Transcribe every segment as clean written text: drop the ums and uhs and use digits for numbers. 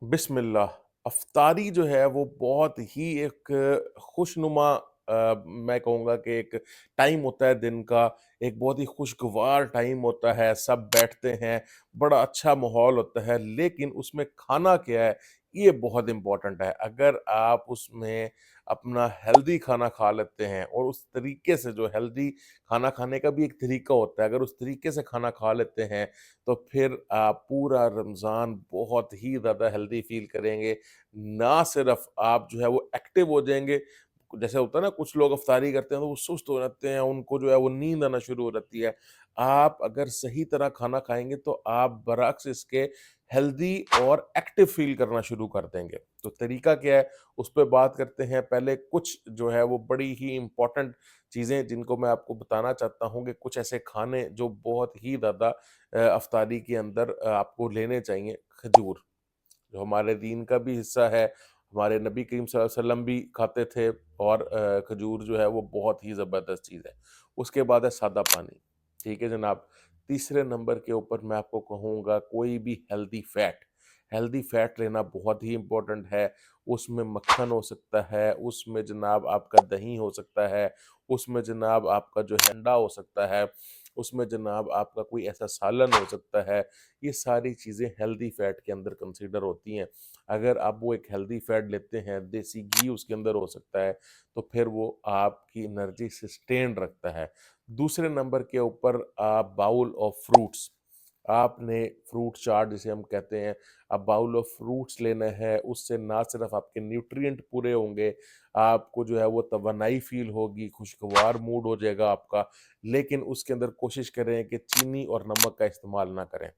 बिस्मिल्लाह। अफ़्तारी जो है वो बहुत ही एक खुशनुमा मैं कहूँगा कि एक टाइम होता है दिन का, एक बहुत ही खुशगवार टाइम होता है, सब बैठते हैं, बड़ा अच्छा माहौल होता है, लेकिन उसमें खाना क्या है, ये बहुत इम्पोर्टेंट है। अगर आप उसमें अपना हेल्दी खाना खा लेते हैं और उस तरीके से जो हेल्दी खाना खाने का भी एक तरीका होता है, अगर उस तरीके से खाना खा लेते हैं तो फिर आप पूरा रमज़ान बहुत ही ज़्यादा हेल्दी फ़ील करेंगे। ना सिर्फ़ आप जो है वो एक्टिव हो जाएँगे, जैसे होता है ना कुछ लोग इफ्तारी करते हैं तो वो सुस्त हो जाते हैं, उनको जो है वो नींद आना शुरू हो जाती है। आप अगर सही तरह खाना खाएँगे तो आप बरअक्स इसके हेल्दी और एक्टिव फ़ील करना शुरू कर देंगे। तो तरीका क्या है, उस पे बात करते हैं। पहले कुछ जो है वो बड़ी ही इम्पोर्टेंट चीज़ें जिनको मैं आपको बताना चाहता हूँ कि कुछ ऐसे खाने जो बहुत ही ज़्यादा अफ़्तारी के अंदर आपको लेने चाहिए। खजूर, जो हमारे दीन का भी हिस्सा है, हमारे नबी करीम सल्लल्लाहु अलैहि वसल्लम भी खाते थे और खजूर जो है वो बहुत ही ज़बरदस्त चीज़ है। उसके बाद है सादा पानी, ठीक है जनाब? तीसरे नंबर के ऊपर मैं आपको कहूँगा कोई भी हेल्दी फैट लेना बहुत ही इम्पोर्टेंट है। उसमें मक्खन हो सकता है, उसमें जनाब आपका दही हो सकता है, उसमें जनाब आपका जो है अंडा हो सकता है, उसमें जनाब आपका कोई ऐसा सालन हो सकता है। ये सारी चीज़ें हेल्दी फैट के अंदर कंसीडर होती हैं। अगर आप वो एक हेल्दी फैट लेते हैं, देसी घी उसके अंदर हो सकता है, तो फिर वो आपकी एनर्जी सस्टेन रखता है। दूसरे नंबर के ऊपर आप बाउल ऑफ फ्रूट्स, आपने फ्रूट चाट जिसे हम कहते हैं, आप बाउल ऑफ फ्रूट्स लेना है, उससे ना सिर्फ़ आपके न्यूट्रिएंट पूरे होंगे, आपको जो है वो तवानाई फ़ील होगी, खुशगवार मूड हो जाएगा आपका, लेकिन उसके अंदर कोशिश करें कि चीनी और नमक का इस्तेमाल ना करें।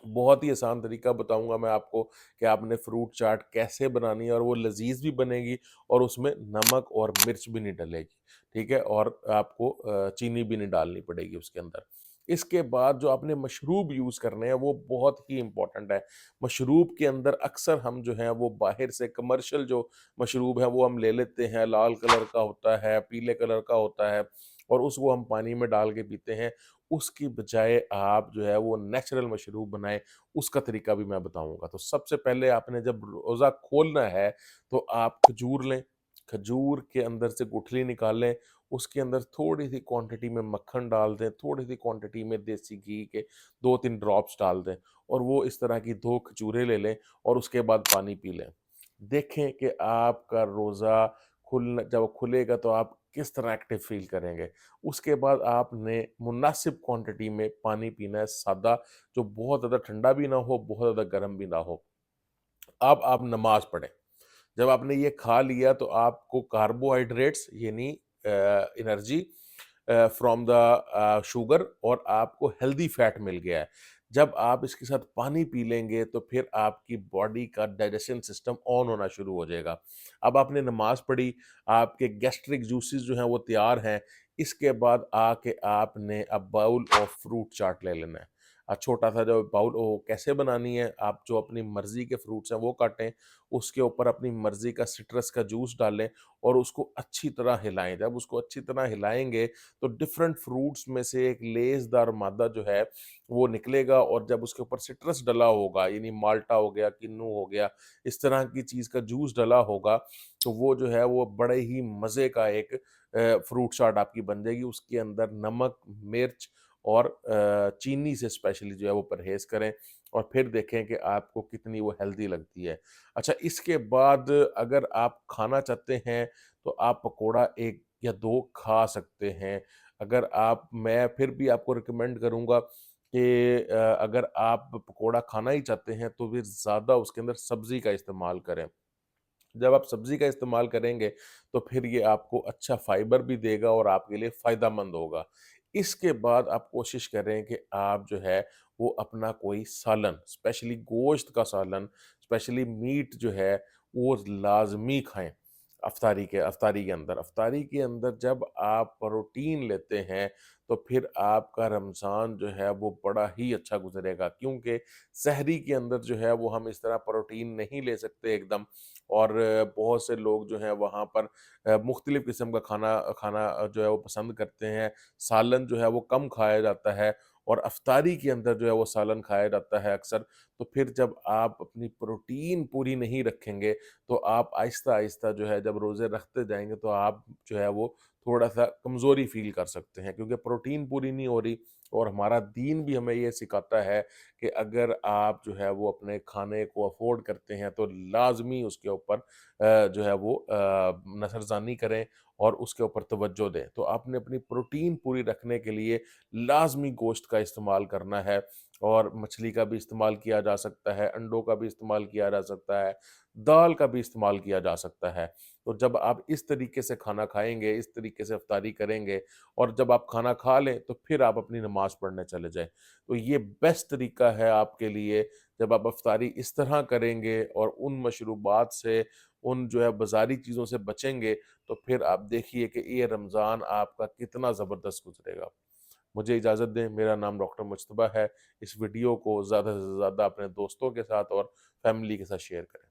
बहुत ही आसान तरीका बताऊँगा मैं आपको कि आपने फ्रूट चाट कैसे बनानी है और वो लज़ीज़ भी बनेगी और उसमें नमक और मिर्च भी नहीं डलेगी, ठीक है? और आपको चीनी भी नहीं डालनी पड़ेगी उसके अंदर। इसके बाद जो आपने मशरूब यूज़ करने हैं वो बहुत ही इम्पोर्टेंट है। मशरूब के अंदर अक्सर हम जो हैं वो बाहर से कमर्शियल जो मशरूब है वो हम ले लेते हैं, लाल कलर का होता है, पीले कलर का होता है और उसको हम पानी में डाल के पीते हैं। उसकी बजाय आप जो है वो नेचुरल मशरूब बनाएँ, उसका तरीका भी मैं बताऊँगा। तो सबसे पहले आपने जब रोज़ा खोलना है, तो आप खजूर लें, खजूर के अंदर से गुठली निकालें, उसके अंदर थोड़ी-सी क्वांटिटी में मक्खन डाल दें, थोड़ी-सी क्वांटिटी में देसी घी के 2-3 ड्रॉप्स डाल दें और वो इस तरह की 2 खजूरें ले लें और उसके बाद पानी पी लें। देखें कि आपका रोज़ा खुलना जब वो खुलेगा तो आप किस तरह एक्टिव फ़ील करेंगे। उसके बाद आपने मुनासिब क्वांटिटी में पानी पीना है सादा, जो बहुत ज़्यादा ठंडा भी ना हो, बहुत ज़्यादा गर्म भी ना हो। अब आप नमाज़ पढ़ें। जब आपने ये खा लिया तो आपको कार्बोहाइड्रेट्स यानी एनर्जी फ्रॉम द शुगर और आपको हेल्दी फैट मिल गया है। जब आप इसके साथ पानी पी लेंगे तो फिर आपकी बॉडी का डाइजेशन सिस्टम ऑन होना शुरू हो जाएगा। अब आपने नमाज़ पढ़ी, आपके गैस्ट्रिक जूसेस जो हैं वो तैयार हैं। इसके बाद आके आपने अब बाउल ऑफ फ्रूट चाट ले लेना है। छोटा-सा जो बाउल वो कैसे बनानी है, आप जो अपनी मर्ज़ी के फ्रूट्स हैं वो काटें, उसके ऊपर अपनी मर्ज़ी का सिट्रस का जूस डालें और उसको अच्छी तरह हिलाएँ। जब उसको अच्छी तरह हिलाएँगे, तो डिफरेंट फ्रूट्स में से एक लेज़दार मादा जो है, वो निकलेगा और जब उसके ऊपर सिट्रस डला होगा, यानी माल्टा हो गया, किन्नू हो गया, इस तरह की चीज़ का जूस डला होगा, तो वो जो है वो बड़े ही मज़े का एक फ्रूट चाट आपकी बन जाएगी। उसके अंदर नमक, मिर्च और चीनी से स्पेशली जो है वो परहेज़ करें और फिर देखें कि आपको कितनी वो हेल्दी लगती है। अच्छा, इसके बाद अगर आप खाना चाहते हैं तो आप पकौड़ा 1 या 2 खा सकते हैं। अगर आप मैं फिर भी आपको रिकमेंड करूँगा कि अगर आप पकौड़ा खाना ही चाहते हैं तो फिर ज़्यादा उसके अंदर सब्ज़ी का इस्तेमाल करें। जब आप सब्ज़ी का इस्तेमाल करेंगे, तो फिर ये आपको अच्छा फ़ाइबर भी देगा और आपके लिए फ़ायदेमंद होगा। इसके बाद आप कोशिश करें कि आप जो है, वो अपना कोई सालन, स्पेशली गोश्त का सालन, स्पेशली मीट जो है, वो लाज़मी खाएँ, अफ़्तारी के अंदर। अफ़्तारी के अंदर जब आप प्रोटीन लेते हैं, तो फिर आपका रमज़ान जो है, वो बड़ा ही अच्छा गुज़रेगा क्योंकि सहरी के अंदर जो है, वो हम इस तरह प्रोटीन नहीं ले सकते एकदम और बहुत से लोग जो हैं वहाँ पर मुख्तलिफ़ किस्म का खाना खाना जो है वो पसंद करते हैं। सालन जो है वो कम खाया जाता है और अफ्तारी के अंदर जो है वो सालन खाया जाता है अक्सर, तो फिर जब आप अपनी प्रोटीन पूरी नहीं रखेंगे, तो आप आहिस्ता-आहिस्ता जो है जब रोज़े रखते जाएँगे तो आप जो है वो थोड़ा-सा कमज़ोरी फ़ील कर सकते हैं, क्योंकि प्रोटीन पूरी नहीं हो रही। और हमारा दीन भी हमें ये सिखाता है कि अगर आप जो है वो अपने खाने को अफ़ोर्ड करते हैं तो लाज़मी उसके ऊपर जो है वो नज़रसानी करें और उसके ऊपर तवज्जो दें। तो आपने अपनी प्रोटीन पूरी रखने के लिए लाज़मी गोश्त का इस्तेमाल करना है, और मछली का भी इस्तेमाल किया जा सकता है, अंडों का भी इस्तेमाल किया जा सकता है, दाल का भी इस्तेमाल किया जा सकता है। तो जब आप इस तरीके से खाना खाएँगे, इस तरीके से इफ्तारी करेंगे और जब आप खाना खा लें, तो फिर आप अपनी नमाज़ पढ़ने चले जाएँ। तो ये बेस्ट तरीका है आपके लिए, जब आप इफ्तारी इस तरह करेंगे और उन मशरूबात से, उन जो है बाज़ारी चीज़ों से बचेंगे, तो फिर आप देखिए कि ये रमज़ान आपका कितना ज़बरदस्त गुज़रेगा। मुझे इजाज़त दें, मेरा नाम डॉक्टर मुज्तबा है। इस वीडियो को ज़्यादा से ज़्यादा अपने दोस्तों के साथ और फैमिली के साथ शेयर करें।